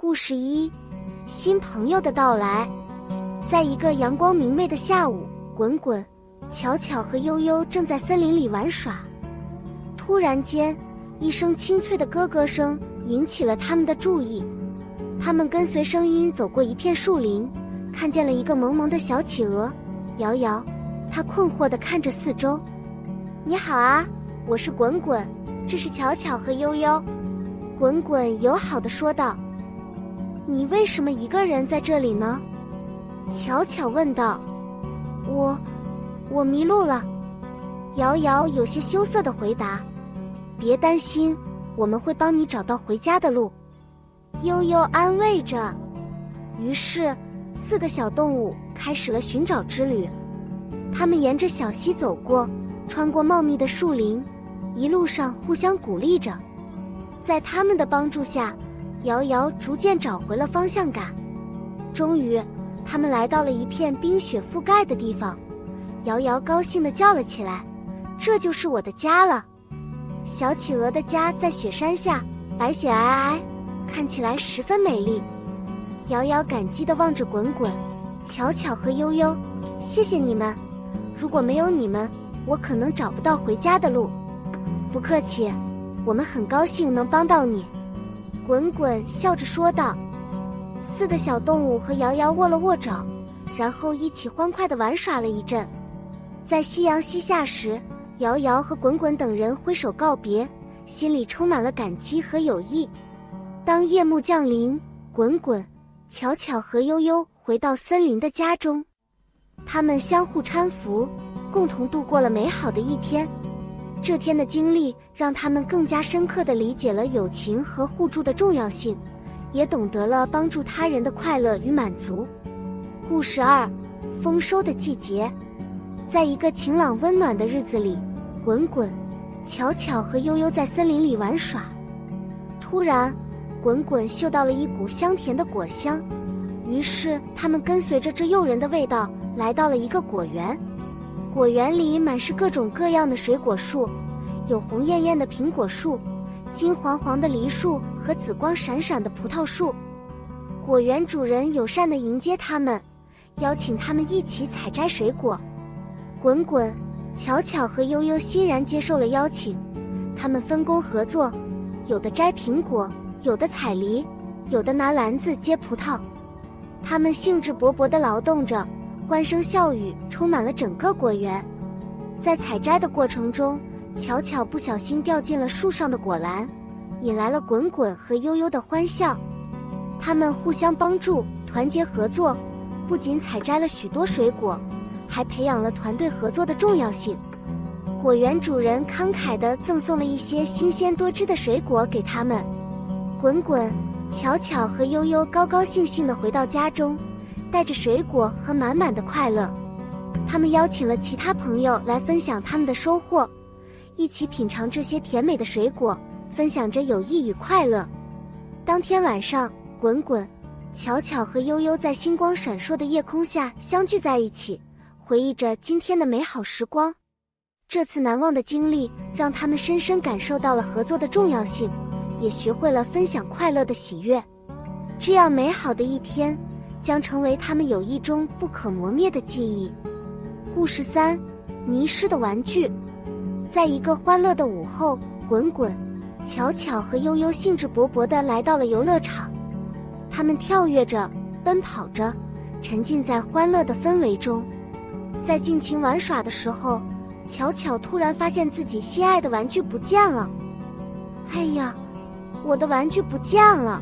故事1：新朋友的到来。在一个阳光明媚的下午，滚滚、巧巧和悠悠正在森林里玩耍。突然间，一声清脆的咯咯声引起了他们的注意。他们跟随声音走过一片树林，看见了一个萌萌的小企鹅摇摇。他困惑地看着四周。你好啊，我是滚滚，这是巧巧和悠悠。滚滚友好地说道。你为什么一个人在这里呢？巧巧问道。我迷路了。摇摇有些羞涩地回答。别担心，我们会帮你找到回家的路。悠悠安慰着。于是4个小动物开始了寻找之旅。他们沿着小溪走过，穿过茂密的树林，一路上互相鼓励着。在他们的帮助下，摇摇逐渐找回了方向感。终于，他们来到了一片冰雪覆盖的地方。摇摇高兴地叫了起来：这就是我的家了！小企鹅的家在雪山下，白雪皑皑，看起来十分美丽。摇摇感激地望着滚滚、巧巧和悠悠，谢谢你们，如果没有你们，我可能找不到回家的路。不客气，我们很高兴能帮到你。滚滚笑着说道。4个小动物和摇摇握了握手，然后一起欢快地玩耍了一阵。在夕阳西下时，摇摇和滚滚等人挥手告别，心里充满了感激和友谊。当夜幕降临，滚滚、巧巧和悠悠回到森林的家中，他们相互搀扶，共同度过了美好的一天。这天的经历让他们更加深刻地理解了友情和互助的重要性，也懂得了帮助他人的快乐与满足。故事2：丰收的季节。在一个晴朗温暖的日子里，滚滚、巧巧和悠悠在森林里玩耍。突然，滚滚嗅到了一股香甜的果香，于是他们跟随着这诱人的味道来到了一个果园。果园里满是各种各样的水果树，有红艳艳的苹果树、金黄黄的梨树和紫光闪闪的葡萄树。果园主人友善地迎接他们，邀请他们一起采摘水果。滚滚、巧巧和悠悠欣然接受了邀请，他们分工合作，有的摘苹果，有的采梨，有的拿篮子接葡萄。他们兴致勃勃地劳动着，欢声笑语充满了整个果园。在采摘的过程中，巧巧不小心掉进了树上的果篮，引来了滚滚和悠悠的欢笑。他们互相帮助，团结合作，不仅采摘了许多水果，还培养了团队合作的重要性。果园主人慷慨地赠送了一些新鲜多汁的水果给他们。滚滚、巧巧和悠悠高高兴兴地回到家中，带着水果和满满的快乐。他们邀请了其他朋友来分享他们的收获，一起品尝这些甜美的水果，分享着友谊与快乐。当天晚上，滚滚、巧巧和悠悠在星光闪烁的夜空下相聚在一起，回忆着今天的美好时光。这次难忘的经历让他们深深感受到了合作的重要性，也学会了分享快乐的喜悦。这样美好的一天将成为他们友谊中不可磨灭的记忆。故事3：迷失的玩具。在一个欢乐的午后，滚滚、巧巧和悠悠兴致勃勃地来到了游乐场。他们跳跃着，奔跑着，沉浸在欢乐的氛围中。在尽情玩耍的时候，巧巧突然发现自己心爱的玩具不见了。哎呀，我的玩具不见了！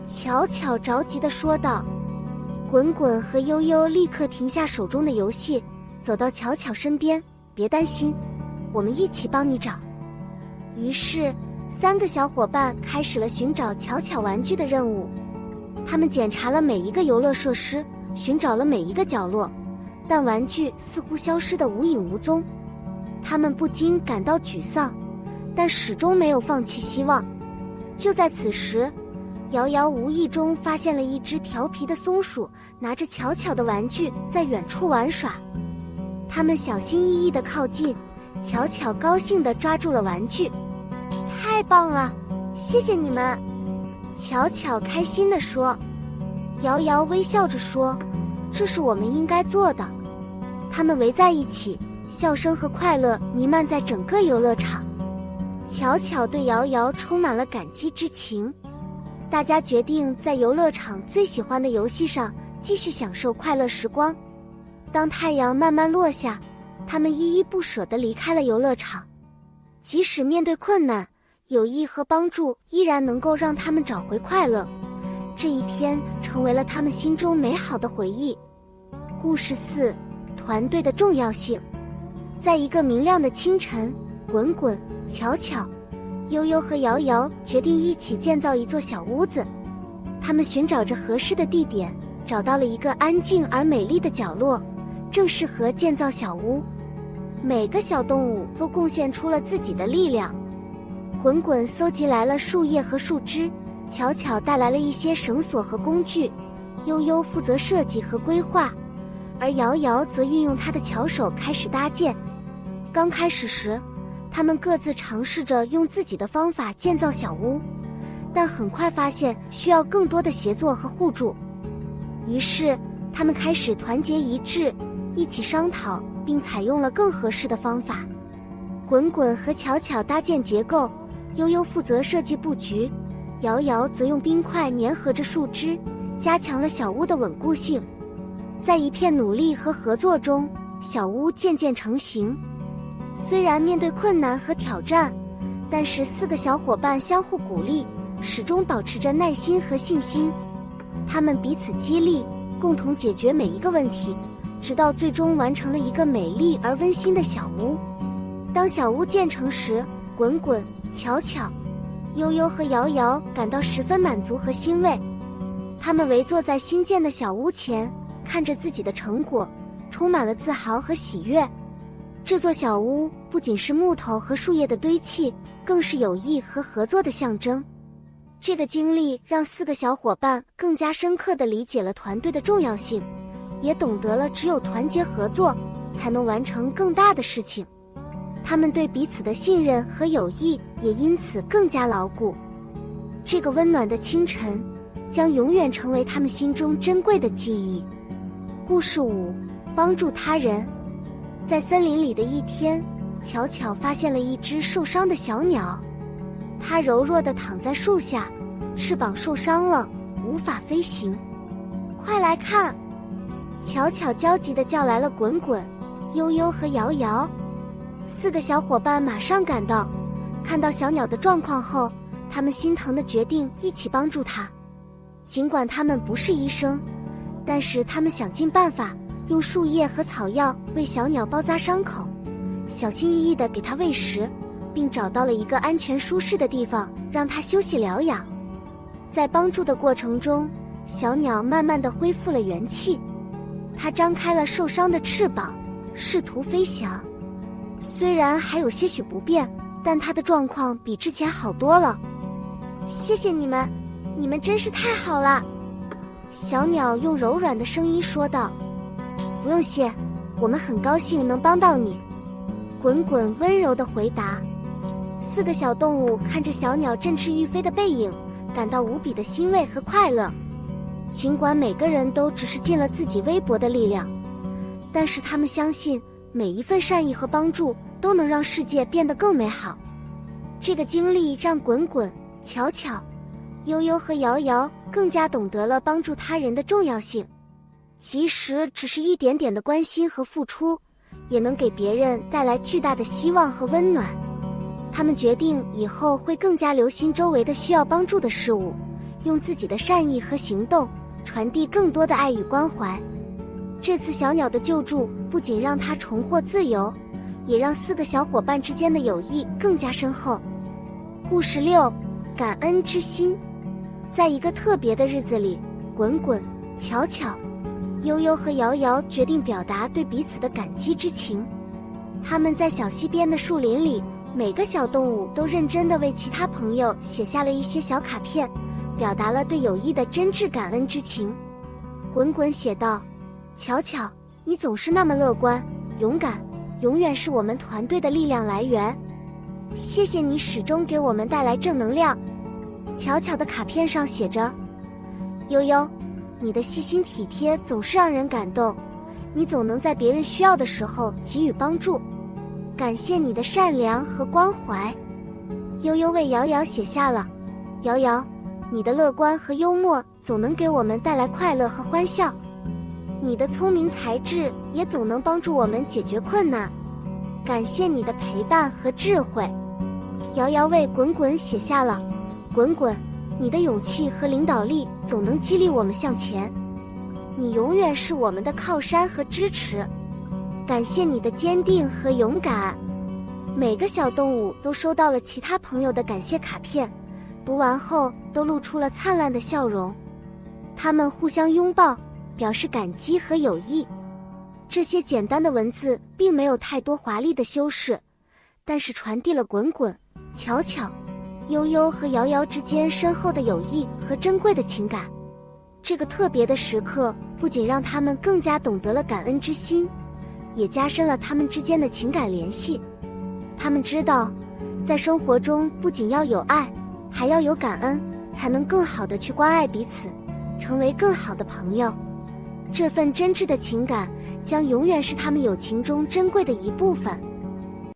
巧巧着急地说道。滚滚和悠悠立刻停下手中的游戏，走到巧巧身边。别担心，我们一起帮你找。于是3个小伙伴开始了寻找巧巧玩具的任务。他们检查了每一个游乐设施，寻找了每一个角落，但玩具似乎消失得无影无踪。他们不禁感到沮丧，但始终没有放弃希望。就在此时，摇摇无意中发现了一只调皮的松鼠，拿着巧巧的玩具在远处玩耍。他们小心翼翼地靠近，巧巧高兴地抓住了玩具。太棒了，谢谢你们！巧巧开心地说。瑶瑶微笑着说，这是我们应该做的。他们围在一起，笑声和快乐弥漫在整个游乐场。巧巧对瑶瑶充满了感激之情。大家决定在游乐场最喜欢的游戏上继续享受快乐时光。当太阳慢慢落下，他们依依不舍地离开了游乐场。即使面对困难，友谊和帮助依然能够让他们找回快乐。这一天成为了他们心中美好的回忆。故事4：团队的重要性。在一个明亮的清晨，滚滚、巧巧、悠悠和瑶瑶决定一起建造一座小屋子。他们寻找着合适的地点，找到了一个安静而美丽的角落，正适合建造小屋。每个小动物都贡献出了自己的力量。滚滚搜集来了树叶和树枝，巧巧带来了一些绳索和工具，悠悠负责设计和规划，而瑶瑶则运用她的巧手开始搭建。刚开始时，他们各自尝试着用自己的方法建造小屋，但很快发现需要更多的协作和互助。于是，他们开始团结一致，一起商讨，并采用了更合适的方法。滚滚和巧巧搭建结构，悠悠负责设计布局，瑶瑶则用冰块粘合着树枝，加强了小屋的稳固性。在一片努力和合作中，小屋渐渐成型。虽然面对困难和挑战，但是4个小伙伴相互鼓励，始终保持着耐心和信心。他们彼此激励，共同解决每一个问题，直到最终完成了一个美丽而温馨的小屋。当小屋建成时，滚滚、巧巧、悠悠和瑶瑶感到十分满足和欣慰。他们围坐在新建的小屋前，看着自己的成果，充满了自豪和喜悦。这座小屋不仅是木头和树叶的堆砌，更是友谊和合作的象征。这个经历让4个小伙伴更加深刻地理解了团队的重要性，也懂得了只有团结合作，才能完成更大的事情。他们对彼此的信任和友谊也因此更加牢固。这个温暖的清晨将永远成为他们心中珍贵的记忆。故事5：帮助他人。在森林里的一天，巧巧发现了一只受伤的小鸟，它柔弱地躺在树下，翅膀受伤了，无法飞行。快来看！巧巧焦急地叫来了滚滚、悠悠和瑶瑶。4个小伙伴马上赶到，看到小鸟的状况后，他们心疼地决定一起帮助它。尽管他们不是医生，但是他们想尽办法用树叶和草药为小鸟包扎伤口，小心翼翼地给它喂食，并找到了一个安全舒适的地方让它休息疗养。在帮助的过程中，小鸟慢慢地恢复了元气，它张开了受伤的翅膀，试图飞翔。虽然还有些许不便，但它的状况比之前好多了。谢谢你们，你们真是太好了。小鸟用柔软的声音说道。不用谢，我们很高兴能帮到你。滚滚温柔地回答。4个小动物看着小鸟振翅欲飞的背影，感到无比的欣慰和快乐。尽管每个人都只是尽了自己微薄的力量，但是他们相信每一份善意和帮助都能让世界变得更美好。这个经历让滚滚、巧巧、悠悠和瑶瑶更加懂得了帮助他人的重要性。即使只是一点点的关心和付出，也能给别人带来巨大的希望和温暖。他们决定以后会更加留心周围的需要帮助的事物，用自己的善意和行动传递更多的爱与关怀。这次小鸟的救助不仅让它重获自由，也让4个小伙伴之间的友谊更加深厚。故事6：感恩之心。在一个特别的日子里，滚滚、巧巧、悠悠和瑶瑶决定表达对彼此的感激之情。他们在小溪边的树林里，每个小动物都认真地为其他朋友写下了一些小卡片，表达了对友谊的真挚感恩之情。滚滚写道：巧巧，你总是那么乐观、勇敢，永远是我们团队的力量来源。谢谢你始终给我们带来正能量。巧巧的卡片上写着：悠悠，你的细心体贴总是让人感动，你总能在别人需要的时候给予帮助，感谢你的善良和关怀。悠悠为瑶瑶写下了：瑶瑶，你的乐观和幽默总能给我们带来快乐和欢笑，你的聪明才智也总能帮助我们解决困难，感谢你的陪伴和智慧。瑶瑶为滚滚写下了：滚滚，你的勇气和领导力总能激励我们向前，你永远是我们的靠山和支持，感谢你的坚定和勇敢。每个小动物都收到了其他朋友的感谢卡片，读完后都露出了灿烂的笑容，他们互相拥抱，表示感激和友谊。这些简单的文字并没有太多华丽的修饰，但是传递了滚滚、巧巧、悠悠和瑶瑶之间深厚的友谊和珍贵的情感。这个特别的时刻不仅让他们更加懂得了感恩之心，也加深了他们之间的情感联系。他们知道，在生活中不仅要有爱，还要有感恩，才能更好地去关爱彼此，成为更好的朋友。这份真挚的情感将永远是他们友情中珍贵的一部分。